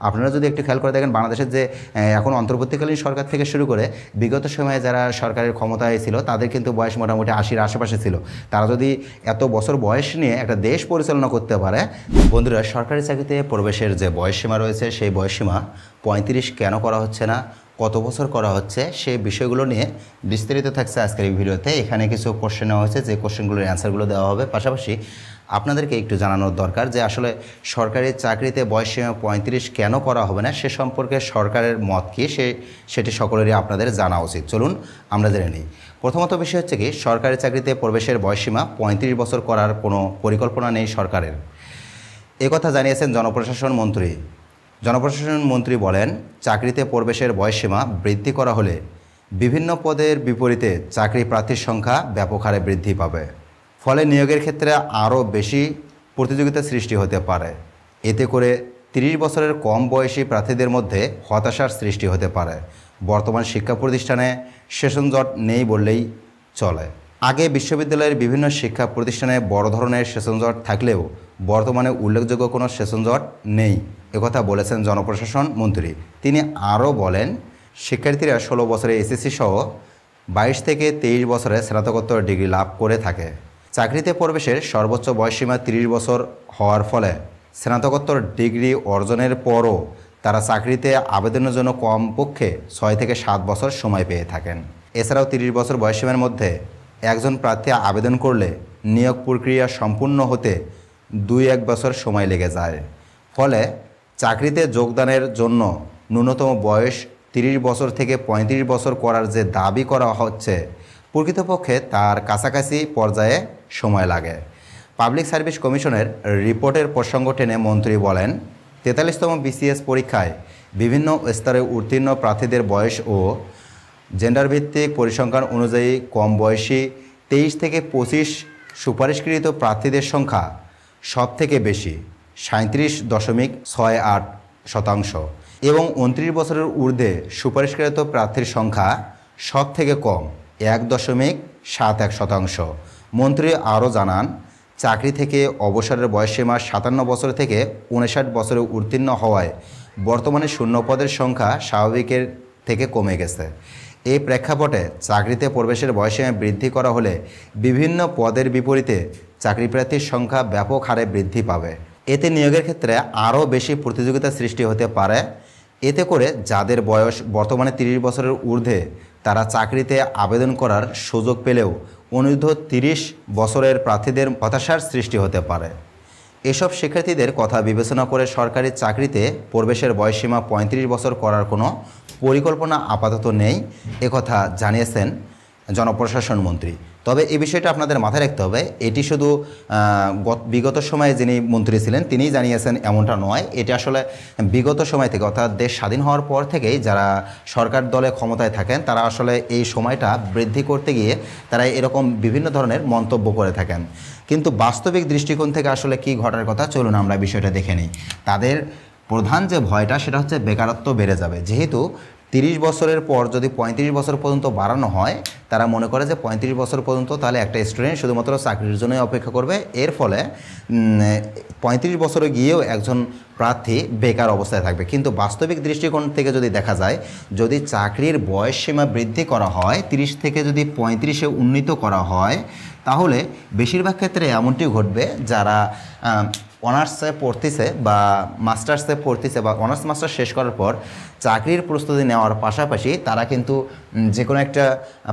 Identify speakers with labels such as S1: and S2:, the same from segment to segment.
S1: আপনারা যদি একটু খেয়াল করে দেখেন বাংলাদেশের যে এখন অন্তর্বর্তীকালীন সরকার থেকে শুরু করে বিগত সময়ে যারা সরকারের ক্ষমতায় ছিল তাদের কিন্তু বয়স মোটামুটি ৮০-এর আশেপাশে ছিল। তারা যদি এত বছর বয়স নিয়ে একটা দেশ পরিচালনা করতে পারে। বন্ধুরা, সরকারি চাকরিতে প্রবেশের যে বয়সসীমা রয়েছে সেই বয়সসীমা ৩৫ কেন করা হচ্ছে না, কত বছর করা হচ্ছে, সেই বিষয়গুলো নিয়ে বিস্তারিত থাকছে আজকের এই ভিডিওতে। এখানে কিছু কোশ্চেন নেওয়া হয়েছে, যে কোশ্চেনগুলোর অ্যান্সারগুলো দেওয়া হবে। পাশাপাশি আপনাদেরকে একটু জানানোর দরকার যে আসলে সরকারি চাকরিতে বয়সসীমা ৩৫ কেন করা হবে না, সে সম্পর্কে সরকারের মত কী সেটি সকলেরই আপনাদের জানা উচিত। চলুন আমরা জেনে নিই। প্রথমত বিষয় হচ্ছে কি, সরকারি চাকরিতে প্রবেশের বয়সসীমা ৩৫ বছর করার কোনো পরিকল্পনা নেই সরকারের। একথা জানিয়েছেন জনপ্রশাসন মন্ত্রী। জনপ্রশাসন মন্ত্রী বলেন, চাকরিতে প্রবেশের বয়সসীমা বৃদ্ধি করা হলে বিভিন্ন পদের বিপরীতে চাকরি প্রার্থীর সংখ্যা ব্যাপক হারে বৃদ্ধি পাবে। ফলে নিয়োগের ক্ষেত্রে আরও বেশি প্রতিযোগিতা সৃষ্টি হতে পারে। এতে করে ৩০ বছরের কম বয়সী প্রার্থীদের মধ্যে হতাশার সৃষ্টি হতে পারে। বর্তমান শিক্ষা প্রতিষ্ঠানে সেশন জট নেই বললেই চলে। আগে বিশ্ববিদ্যালয়ের বিভিন্ন শিক্ষা প্রতিষ্ঠানে বড় ধরনের সেশন জট থাকলেও বর্তমানে উল্লেখযোগ্য কোনো সেশন জট নেই, একথা বলেছেন জনপ্রশাসন মন্ত্রী। তিনি আরও বলেন, শিক্ষার্থীরা ১৬ বছরে এসএসসি সহ ২২ থেকে ২৩ বছরে স্নাতকোত্তর ডিগ্রি লাভ করে থাকে। চাকরিতে প্রবেশের সর্বোচ্চ বয়সসীমা ৩০ বছর হওয়ার ফলে স্নাতকোত্তর ডিগ্রি অর্জনের পরও তারা চাকরিতে আবেদনের জন্য কমপক্ষে ৬ থেকে ৭ বছর সময় পেয়ে থাকেন। এছাড়াও ৩০ বছর বয়সসীমার মধ্যে একজন প্রার্থী আবেদন করলে নিয়োগ প্রক্রিয়া সম্পূর্ণ হতে ২-১ বছর সময় লেগে যায়। ফলে চাকরিতে যোগদানের জন্য ন্যূনতম বয়স ৩০ বছর থেকে ৩৫ বছর করার যে দাবি করা হচ্ছে, প্রকৃতপক্ষে তার কাছাকাছি পর্যায়ে সময় লাগে। পাবলিক সার্ভিস কমিশনের রিপোর্টের প্রসঙ্গ টেনে মন্ত্রী বলেন, ৪৩তম বিসিএস পরীক্ষায় বিভিন্ন স্তরে উত্তীর্ণ প্রার্থীদের বয়স ও জেন্ডারভিত্তিক পরিসংখ্যান অনুযায়ী কম বয়সী ২৩ থেকে ২৫ সুপারিশকৃত প্রার্থীদের সংখ্যা সবথেকে বেশি ৩৭.৬৮% এবং ২৯ বছরের ঊর্ধ্বে সুপারিশকৃত প্রার্থীর সংখ্যা সবথেকে কম ১.৭১%। মন্ত্রী আরও জানান, চাকরি থেকে অবসরের বয়সসীমা ৫৭ বছর থেকে ৫৯ বছরে উত্তীর্ণ হওয়ায় বর্তমানে শূন্যপদের সংখ্যা স্বাভাবিকের থেকে কমে গেছে। এই প্রেক্ষাপটে চাকরিতে প্রবেশের বয়সসীমা বৃদ্ধি করা হলে বিভিন্ন পদের বিপরীতে চাকরি প্রার্থীর সংখ্যা ব্যাপক হারে বৃদ্ধি পাবে। এতে নিয়োগের ক্ষেত্রে আরও বেশি প্রতিযোগিতা সৃষ্টি হতে পারে। এতে করে যাদের বয়স বর্তমানে ৩০ বছরের ঊর্ধ্বে তারা চাকরিতে আবেদন করার সুযোগ পেলেও অনূর্ধ্ব ৩০ বছরের প্রার্থীদের হতাশার সৃষ্টি হতে পারে। এসব শিক্ষার্থীদের কথা বিবেচনা করে সরকারি চাকরিতে প্রবেশের বয়সসীমা ৩৫ বছর করার কোনো পরিকল্পনা আপাতত নেই, একথা জানিয়েছেন জনপ্রশাসন মন্ত্রী। তবে এই বিষয়টা আপনাদের মাথায় রাখতে হবে, এটি শুধু বিগত সময়ে যিনি মন্ত্রী ছিলেন তিনিই জানিয়েছেন এমনটা নয়। এটি আসলে বিগত সময় থেকে, অর্থাৎ দেশ স্বাধীন হওয়ার পর থেকেই যারা সরকার দলে ক্ষমতায় থাকেন তারা আসলে এই সময়টা বৃদ্ধি করতে গিয়ে তারা এরকম বিভিন্ন ধরনের মন্তব্য করে থাকেন। কিন্তু বাস্তবিক দৃষ্টিকোণ থেকে আসলে কি ঘটার কথা, চলুন আমরা বিষয়টা দেখে নিই। তাদের প্রধান যে ভয়টা সেটা হচ্ছে বেকারত্ব বেড়ে যাবে। যেহেতু ৩০ বছরের পর যদি ৩৫ বছর পর্যন্ত বাড়ানো হয়, তারা মনে করে যে ৩৫ বছর পর্যন্ত তাহলে একটা স্টুডেন্ট শুধুমাত্র চাকরির জন্যই অপেক্ষা করবে। এর ফলে ৩৫ বছরে গিয়েও একজন প্রার্থী বেকার অবস্থায় থাকবে। কিন্তু বাস্তবিক দৃষ্টিকোণ থেকে যদি দেখা যায়, যদি চাকরির বয়সসীমা বৃদ্ধি করা হয়, ৩০ থেকে যদি ৩৫-এ উন্নীত করা হয়, তাহলে বেশিরভাগ ক্ষেত্রে এমনটি ঘটবে যারা অনার্সে পড়তেছে বা মাস্টার্সে পড়তেছে বা অনার্স মাস্টার্স শেষ করার পর চাকরির প্রস্তুতি নেওয়ার পাশাপাশি তারা কিন্তু যে কোনো একটা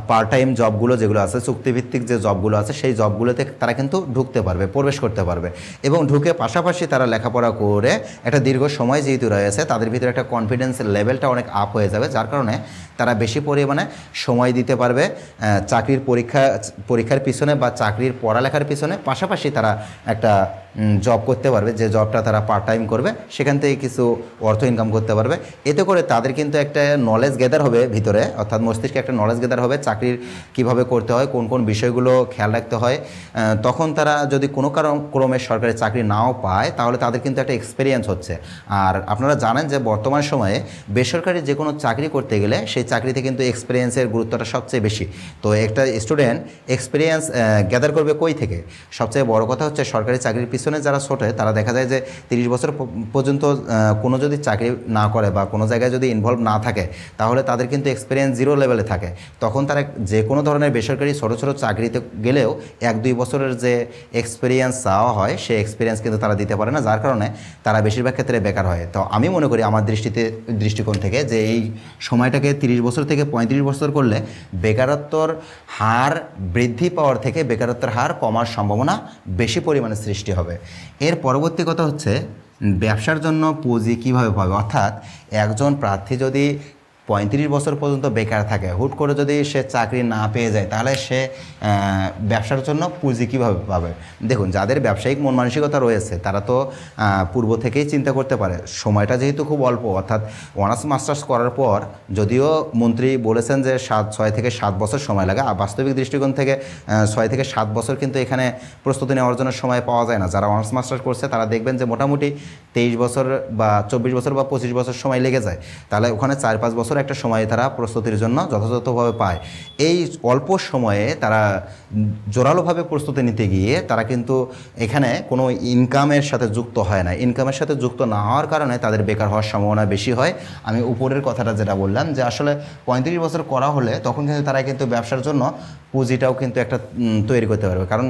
S1: পার্ট টাইম জবগুলো যেগুলো আছে, চুক্তিভিত্তিক যে জবগুলো আছে, সেই জবগুলোতে তারা কিন্তু ঢুকতে পারবে, প্রবেশ করতে পারবে এবং ঢুকে পাশাপাশি তারা লেখাপড়া করে একটা দীর্ঘ সময় যেহেতু রয়েছে, তাদের ভিতরে একটা কনফিডেন্স লেভেলটা অনেক আপ হয়ে যাবে, যার কারণে তারা বেশি পরিমাণে সময় দিতে পারবে চাকরির পরীক্ষার পিছনে বা চাকরির পড়ালেখার পিছনে। পাশাপাশি তারা একটা জব করতে পারবে, যে জবটা তারা পার্ট টাইম করবে, সেখান থেকে কিছু অর্থ ইনকাম করতে পারবে। এতে করে তাদের কিন্তু একটা নলেজ গেদার হবে ভিতরে, অর্থাৎ মস্তিষ্কে একটা নলেজ গেদার হবে চাকরির কিভাবে করতে হয়, কোন কোন বিষয়গুলো খেয়াল রাখতে হয়। তখন তারা যদি কোনো ক্রমে সরকারি চাকরি নাও পায়, তাহলে তাদের কিন্তু একটা এক্সপিরিয়েন্স হচ্ছে। আর আপনারা জানেন যে বর্তমান সময়ে বেসরকারি যে কোনো চাকরি করতে গেলে সেই চাকরিতে কিন্তু এক্সপিরিয়েন্সের গুরুত্বটা সবচেয়ে বেশি। তো একটা স্টুডেন্ট এক্সপিরিয়েন্স গ্যাদার করবে কই থেকে? সবচেয়ে বড় কথা হচ্ছে সরকারি চাকরির পিছনে যারা ছোট প্রেক্ষাপটে তারা দেখা যায় যে 30 বছর পর্যন্ত কোনো যদি চাকরি না করে বা কোনো জায়গায় যদি ইনভলভ না থাকে তাহলে তাদের কিন্তু এক্সপিরিয়েন্স 0 লেভেলে থাকে। তখন তারা যে কোনো ধরনের বেসরকারি ছোটো ছোটো চাকরিতে গেলেও 1-2 বছরের যে এক্সপিরিয়েন্স চাওয়া হয় সেই এক্সপিরিয়েন্স কিন্তু তারা দিতে পারে না, যার কারণে তারা বেশিরভাগ ক্ষেত্রে বেকার হয়। তো আমি মনে করি আমার দৃষ্টিকোণ থেকে যে এই সময়টাকে 30 বছর থেকে 35 বছর করলে বেকারত্বর হার বৃদ্ধি পাওয়ার থেকে বেকারত্বের হার কমার সম্ভাবনা বেশি পরিমাণে সৃষ্টি হবে। এর পরবর্তী কথা হচ্ছে ব্যবসার জন্য পুঁজি কীভাবে পাবে, অর্থাৎ একজন প্রার্থী যদি 35 বছর পর্যন্ত বেকার থাকে, হুট করে যদি সে চাকরি না পেয়ে যায় তাহলে সে ব্যবসার জন্য পুঁজি কীভাবে পাবে। দেখুন, যাদের ব্যবসায়িক মন মানসিকতা রয়েছে তারা তো পূর্ব থেকেই চিন্তা করতে পারে। সময়টা যেহেতু খুব অল্প, অর্থাৎ অনার্স মাস্টার্স করার পর যদিও মন্ত্রী বলেছেন যে 6 থেকে 7 বছর সময় লাগে, বাস্তবিক দৃষ্টিকোণ থেকে 6 থেকে 7 বছর কিন্তু এখানে প্রস্তুতি নেওয়ার জন্য সময় পাওয়া যায় না। যারা অনার্স মাস্টার্স করছে তারা দেখবেন যে মোটামুটি 23 বছর বা 24 বছর বা 25 বছর সময় লেগে যায়। তাহলে ওখানে 4-5 বছর একটা সময় তারা প্রস্তুতির জন্য যথাযথভাবে পায়। এই অল্প সময়ে তারা জোরালোভাবে প্রস্তুতি নিতে গিয়ে তারা কিন্তু এখানে কোনো ইনকামের সাথে যুক্ত হয় না। ইনকামের সাথে যুক্ত না হওয়ার কারণে তাদের বেকার হওয়ার সম্ভাবনা বেশি হয়। আমি উপরের কথাটা যেটা বললাম যে আসলে 35 বছর করা হলে তখন কিন্তু তারা কিন্তু ব্যবসার জন্য পুঁজিটাও কিন্তু একটা তৈরি করতে পারবে। কারণ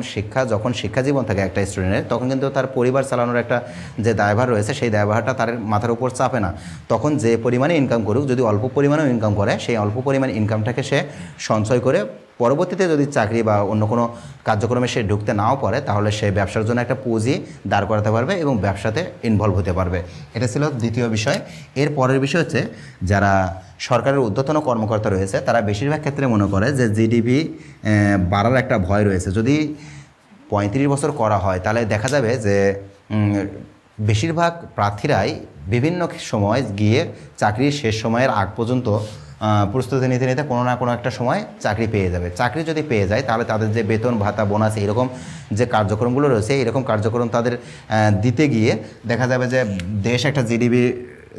S1: যখন শিক্ষা জীবন থাকে একটা স্টুডেন্টের, তখন কিন্তু তার পরিবার চালানোর একটা যে দায়ভার রয়েছে সেই দায়ভারটা তার মাথার উপর চাপে না। তখন যে পরিমাণে ইনকাম করুক, যদি অল্প পরিমাণেও ইনকাম করে, সেই অল্প পরিমাণ ইনকামটাকে সে সঞ্চয় করে পরবর্তীতে যদি চাকরি বা অন্য কোনো কার্যক্রমে সে ঢুকতে নাও পারে তাহলে সে ব্যবসার জন্য একটা পুঁজি দাঁড় করাতে পারবে এবং ব্যবসাতে ইনভলভ হতে পারবে। এটা ছিল দ্বিতীয় বিষয়। এর পরের বিষয় হচ্ছে যারা সরকারের ঊর্ধ্বতন কর্মকর্তা রয়েছে তারা বেশিরভাগ ক্ষেত্রে মনে করে যে জিডিপি বাড়ার একটা ভয় রয়েছে। যদি 35 বছর করা হয় তাহলে দেখা যাবে যে বেশিরভাগ প্রার্থীরাই বিভিন্ন সময় গিয়ে চাকরির শেষ সময়ের আগ পর্যন্ত প্রস্তুতি নিতে নিতে কোনো না কোনো একটা সময় চাকরি পেয়ে যাবে। চাকরি যদি পেয়ে যায় তাহলে তাদের যে বেতন ভাতা বোনাস এরকম যে কার্যক্রমগুলো রয়েছে এরকম কার্যক্রম তাদের দিতে গিয়ে দেখা যাবে যে দেশ একটা জিডিপি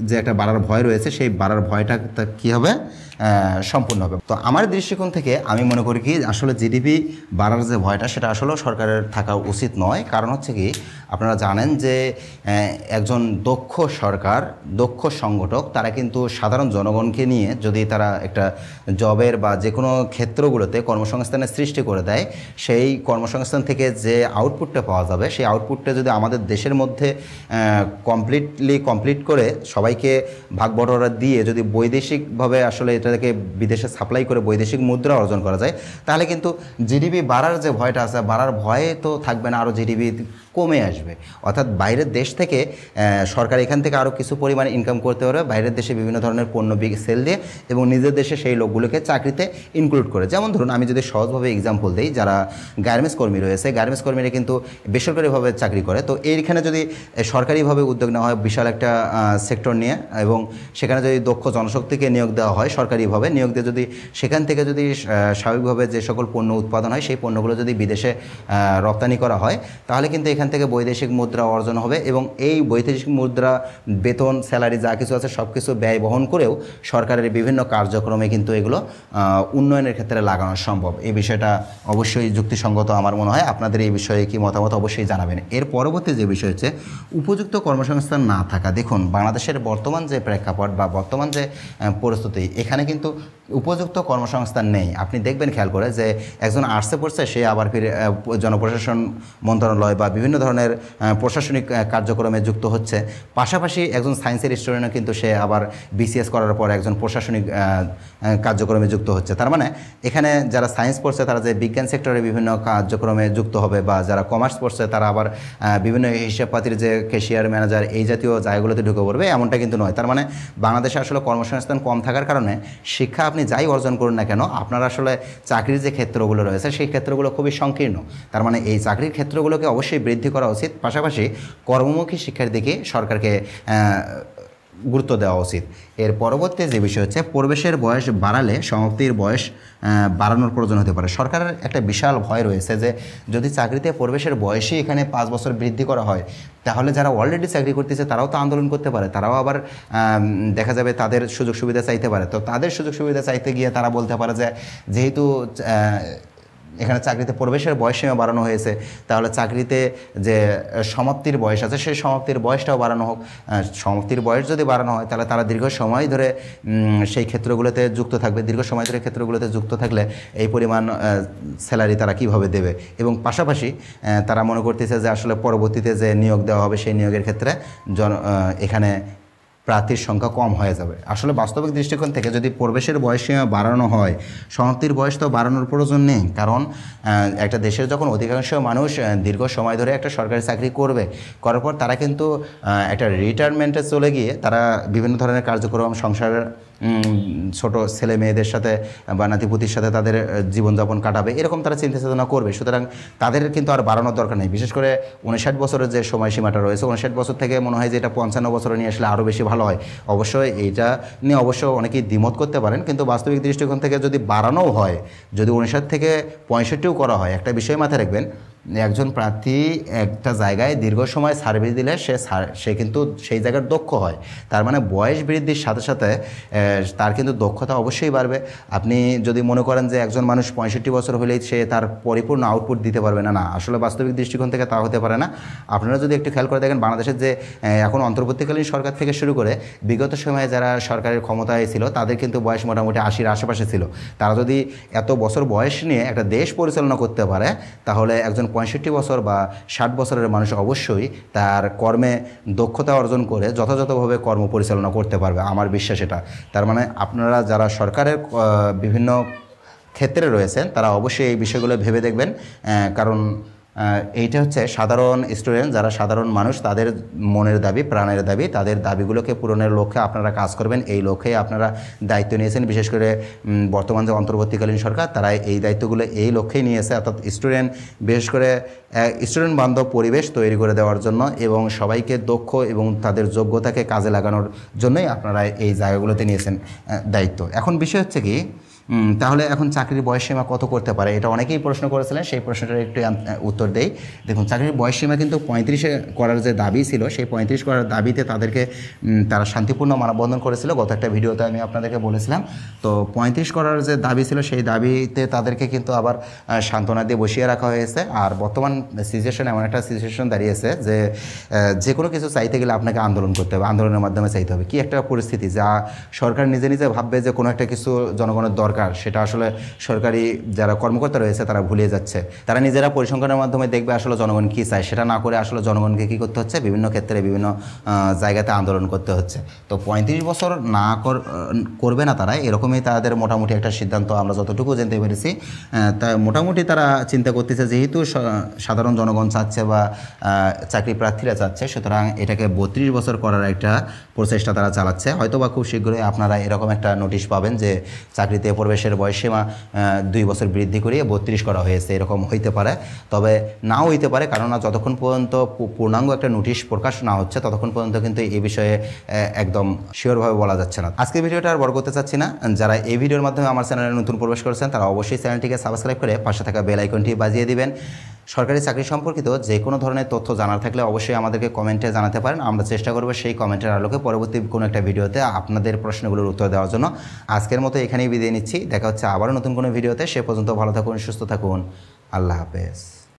S1: যে একটা বাড়ার ভয় রয়েছে সেই বাড়ার ভয়টা কী হবে, সম্পূর্ণ হবে। তো আমার দৃষ্টিকোণ থেকে আমি মনে করি কি আসলে জিডিপি বাড়ার যে ভয়টা সেটা আসলেও সরকারের থাকা উচিত নয়। কারণ হচ্ছে কি আপনারা জানেন যে একজন দক্ষ সরকার, দক্ষ সংগঠক তারা কিন্তু সাধারণ জনগণকে নিয়ে যদি তারা একটা জবের বা যে কোনো ক্ষেত্রগুলোতে কর্মসংস্থানের সৃষ্টি করে দেয়, সেই কর্মসংস্থান থেকে যে আউটপুটটা পাওয়া যাবে সেই আউটপুটটা যদি আমাদের দেশের মধ্যে কমপ্লিট করে সবাইকে ভাগ বটরা দিয়ে যদি বৈদেশিকভাবে আসলে এটাকে বিদেশে সাপ্লাই করে বৈদেশিক মুদ্রা অর্জন করা যায় তাহলে কিন্তু জিডিপি বাড়ার যে ভয়টা আছে বাড়ার ভয়ে তো থাকবে না, আরও জিডিপি কমে আসবে। অর্থাৎ বাইরের দেশ থেকে সরকার এখান থেকে আরও কিছু পরিমাণে ইনকাম করতে পারবে বাইরের দেশে বিভিন্ন ধরনের পণ্য সেল দিয়ে এবং নিজের দেশে সেই লোকগুলোকে চাকরিতে ইনক্লুড করে। যেমন ধরুন আমি যদি সহজভাবে এক্সাম্পল দিই, যারা গার্মেন্টস কর্মী রয়েছে, গার্মেন্টস কর্মীরা কিন্তু বেসরকারিভাবে চাকরি করে। তো এইখানে যদি সরকারিভাবে উদ্যোগ নেওয়া হয় বিশাল একটা সেক্টর নিয়ে এবং সেখানে যদি দক্ষ জনশক্তিকে নিয়োগ দেওয়া হয় সরকারিভাবে, নিয়োগ দিয়ে যদি সেখান থেকে যদি স্বাভাবিকভাবে যে সকল পণ্য উৎপাদন হয় সেই পণ্যগুলো যদি বিদেশে রপ্তানি করা হয় তাহলে কিন্তু এখান থেকে বৈদেশিক মুদ্রা অর্জন হবে এবং এই বৈদেশিক মুদ্রা বেতন স্যালারি যা কিছু আছে সব কিছু ব্যয় বহন করেও সরকারের বিভিন্ন কার্যক্রমে কিন্তু এগুলো উন্নয়নের ক্ষেত্রে লাগানো সম্ভব। এই বিষয়টা অবশ্যই যুক্তিসঙ্গত আমার মনে হয়। আপনাদের এই বিষয়ে কি মতামত অবশ্যই জানাবেন। এর পরবর্তী যে বিষয় হচ্ছে উপযুক্ত কর্মসংস্থান না থাকা। দেখুন, বাংলাদেশের বর্তমান যে প্রেক্ষাপট বা বর্তমান যে পরিস্থিতি এখানে কিন্তু উপযুক্ত কর্মসংস্থান নেই। আপনি দেখবেন খেয়াল করে যে একজন আর্টসে পড়ছে সে আবার ফিরে জনপ্রশাসন মন্ত্রণালয় বা বিভিন্ন ধরনের প্রশাসনিক কার্যক্রমে যুক্ত হচ্ছে। পাশাপাশি একজন সায়েন্সের স্টুডেন্টও কিন্তু সে আবার বিসিএস করার পর একজন প্রশাসনিক কার্যক্রমে যুক্ত হচ্ছে। তার মানে এখানে যারা সায়েন্স পড়ছে তারা যে বিজ্ঞান সেক্টরে বিভিন্ন কার্যক্রমে যুক্ত হবে বা যারা কমার্স পড়ছে তারা আবার বিভিন্ন হিসাবপাতির যে ক্যাশিয়ার ম্যানেজার এই জাতীয় জায়গাগুলোতে ঢুকে পড়বে, এমনটা কিন্তু নয়। তার মানে বাংলাদেশে আসলে কর্মসংস্থান কম থাকার কারণে শিক্ষা আপনি যাই অর্জন করুন না কেন আপনার আসলে চাকরির যে ক্ষেত্রগুলো রয়েছে সেই ক্ষেত্রগুলো খুবই সংকীর্ণ। তার মানে এই চাকরির ক্ষেত্রগুলোকে অবশ্যই বৃদ্ধি করা উচিত। পাশাপাশি কর্মমুখী শিক্ষার দিকে সরকারকে গুরুত্ব দেওয়া উচিত। এর পরবর্তী যে বিষয় হচ্ছে প্রবেশের বয়স বাড়ালে সমাপ্তির বয়স বাড়ানোর প্রয়োজন হতে পারে। সরকারের একটা বিশাল ভয় রয়েছে যে যদি চাকরিতে প্রবেশের বয়সই এখানে 5 বছর বৃদ্ধি করা হয় তাহলে যারা অলরেডি চাকরি করতেছে তারাও তো আন্দোলন করতে পারে, তারাও আবার দেখা যাবে তাদের সুযোগ সুবিধা চাইতে পারে। তো তাদের সুযোগ সুবিধা চাইতে গিয়ে তারা বলতে পারে যে যেহেতু এখানে চাকরিতে প্রবেশের বয়সসীমা বাড়ানো হয়েছে, তাহলে চাকরিতে যে সমাপ্তির বয়স আছে সেই সমাপ্তির বয়সটাও বাড়ানো হোক। সমাপ্তির বয়স যদি বাড়ানো হয় তাহলে তারা দীর্ঘ সময় ধরে সেই ক্ষেত্রগুলোতে যুক্ত থাকবে। দীর্ঘ সময় ধরে ক্ষেত্রগুলোতে যুক্ত থাকলে এই পরিমাণ স্যালারি তারা কিভাবে দেবে, এবং পাশাপাশি তারা মনে করতেছে যে আসলে পরবর্তীতে যে নিয়োগ দেওয়া হবে সেই নিয়োগের ক্ষেত্রে এখানে প্রার্থীর সংখ্যা কম হয়ে যাবে। আসলে বাস্তবিক দৃষ্টিকোণ থেকে যদি প্রবেশের বয়সসীমা বাড়ানো হয়, সমাপ্তির বয়স তো বাড়ানোর প্রয়োজন নেই, কারণ একটা দেশের যখন অধিকাংশ মানুষ দীর্ঘ সময় ধরে একটা সরকারি চাকরি করবে, করার পর তারা কিন্তু একটা রিটায়ারমেন্টে চলে গিয়ে তারা বিভিন্ন ধরনের কার্যক্রম, সংসারের ছোট ছেলে মেয়েদের সাথে বা নাতিপুতির সাথে তাদের জীবনযাপন কাটাবে, এরকম তারা চিন্তা চেতনা করবে। সুতরাং তাদের কিন্তু আর বাড়ানোর দরকার নেই। বিশেষ করে 59 বছরের যে সময়সীমাটা রয়েছে, 59 বছর থেকে মনে হয় যে এটা 55 বছরে নিয়ে আসলে আরও বেশি ভালো হয়। অবশ্যই এইটা নিয়ে অবশ্য অনেকেই দ্বিমত করতে পারেন, কিন্তু বাস্তবিক দৃষ্টিকোণ থেকে যদি বাড়ানোও হয়, যদি 59 থেকে 65ও করা হয়, একটা বিষয় মাথায় রাখবেন, একজন প্রার্থী একটা জায়গায় দীর্ঘ সময় সার্ভিস দিলে সে কিন্তু সেই জায়গার দক্ষ হয়। তার মানে বয়স বৃদ্ধির সাথে সাথে তার কিন্তু দক্ষতা অবশ্যই বাড়বে। আপনি যদি মনে করেন যে একজন মানুষ 65 বছর হলেই সে তার পরিপূর্ণ আউটপুট দিতে পারবে না, না, আসলে বাস্তবিক দৃষ্টিকোণ থেকে তা হতে পারে না। আপনারা যদি একটু খেয়াল করে দেখেন, বাংলাদেশের যে এখন অন্তর্বর্তীকালীন সরকার থেকে শুরু করে বিগত সময়ে যারা সরকারের ক্ষমতায় ছিল তাদের কিন্তু বয়স মোটামুটি 80-র আশেপাশে ছিল। তারা যদি এত বছর বয়স নিয়ে একটা দেশ পরিচালনা করতে পারে, তাহলে একজন 65 বছর বা 60 বছরের মানুষ অবশ্যই তার কর্মে দক্ষতা অর্জন করে যথাযথভাবে কর্ম পরিচালনা করতে পারবে, আমার বিশ্বাস এটা। তার মানে আপনারা যারা সরকারের বিভিন্ন ক্ষেত্রে রয়েছেন তারা অবশ্যই এই বিষয়গুলো ভেবে দেখবেন, কারণ এইটা হচ্ছে সাধারণ স্টুডেন্ট, যারা সাধারণ মানুষ, তাদের মনের দাবি, প্রাণের দাবি, তাদের দাবিগুলোকে পূরণের লক্ষ্যে আপনারা কাজ করবেন। এই লক্ষ্যে আপনারা দায়িত্ব নিয়েছেন। বিশেষ করে বর্তমান যে অন্তর্বর্তীকালীন সরকার, তারা এই দায়িত্বগুলো এই লক্ষ্যেই নিয়েছে, অর্থাৎ স্টুডেন্ট, বিশেষ করে স্টুডেন্ট বান্ধব পরিবেশ তৈরি করে দেওয়ার জন্য এবং সবাইকে দক্ষ এবং তাদের যোগ্যতাকে কাজে লাগানোর জন্যই আপনারা এই জায়গাগুলোতে নিয়েছেন দায়িত্ব। এখন বিষয় হচ্ছে কি, তাহলে এখন চাকরির বয়সসীমা কত করতে পারে, এটা অনেকেই প্রশ্ন করেছিলেন, সেই প্রশ্নটার একটু উত্তর দেই। দেখুন, চাকরির বয়সসীমা কিন্তু 35 করার যে দাবি ছিল, সেই 35 করার দাবিতে তারা শান্তিপূর্ণ মানববন্ধন করেছিল। গত একটা ভিডিওতে আমি আপনাদেরকে বলেছিলাম। তো 35 করার যে দাবি ছিল, সেই দাবিতে তাদেরকে কিন্তু আবার সান্ত্বনা দিয়ে বসিয়ে রাখা হয়েছে। আর বর্তমান সিচুয়েশন এমন একটা সিচুয়েশন দাঁড়িয়েছে যে কোনো কিছু চাইতে গেলে আপনাকে আন্দোলন করতে হবে, আন্দোলনের মাধ্যমে চাইতে হবে। কি একটা পরিস্থিতি, যা সরকার নিজে নিজে ভাববে যে কোনো একটা কিছু জনগণের দরকার, সেটা আসলে সরকারি যারা কর্মকর্তা রয়েছে তারা ভুলে যাচ্ছে। তারা নিজেরা পরিসংখ্যানের মাধ্যমে দেখবে আসলে জনগণ কী চায়, সেটা না করে আসলে জনগণকে কী করতে হচ্ছে, বিভিন্ন ক্ষেত্রে বিভিন্ন জায়গাতে আন্দোলন করতে হচ্ছে। তো 35 বছর না করবে না তারা, এরকমই তাদের মোটামুটি একটা সিদ্ধান্ত আমরা যতটুকু জানতে পেরেছি। তা মোটামুটি তারা চিন্তা করতেছে, যেহেতু সাধারণ জনগণ চাচ্ছে বা চাকরি প্রার্থীরা চাচ্ছে, সুতরাং এটাকে 32 বছর করার একটা প্রচেষ্টা তারা চালাচ্ছে। হয়তো বা খুব শীঘ্রই আপনারা এরকম একটা নোটিশ পাবেন যে চাকরিতে প্রবেশের বয়সসীমা 2 বছর বৃদ্ধি করিয়ে 32 করা হয়েছে, এরকম হইতে পারে। তবে নাও হইতে পারে, কারণ যতক্ষণ পর্যন্ত পূর্ণাঙ্গ একটা নোটিশ প্রকাশ না হচ্ছে ততক্ষণ পর্যন্ত কিন্তু এই বিষয়ে একদম শিওরভাবে বলা যাচ্ছে না। আজকের ভিডিওটা আর বড় করতে চাচ্ছি না। যারা এই ভিডিওর মাধ্যমে আমার চ্যানেলে নতুন প্রবেশ করেছেন তারা অবশ্যই চ্যানেলটিকে সাবস্ক্রাইব করে পাশে থাকা বেল আইকনটি বাজিয়ে দিবেন। সরকারি চাকরি সম্পর্কিত যে কোনো ধরনের তথ্য জানার থাকলে অবশ্যই আমাদেরকে কমেন্টে জানাতে পারেন। আমরা চেষ্টা করব সেই কমেন্টের আলোকে পরবর্তী কোনো একটা ভিডিওতে আপনাদের প্রশ্নগুলোর উত্তর দেওয়ার জন্য। আজকের মতো এখানেই বিদায় নিচ্ছি। দেখা হচ্ছে আবারও নতুন কোনো ভিডিওতে। সে পর্যন্ত ভালো থাকুন, সুস্থ থাকুন। আল্লাহ হাফেজ।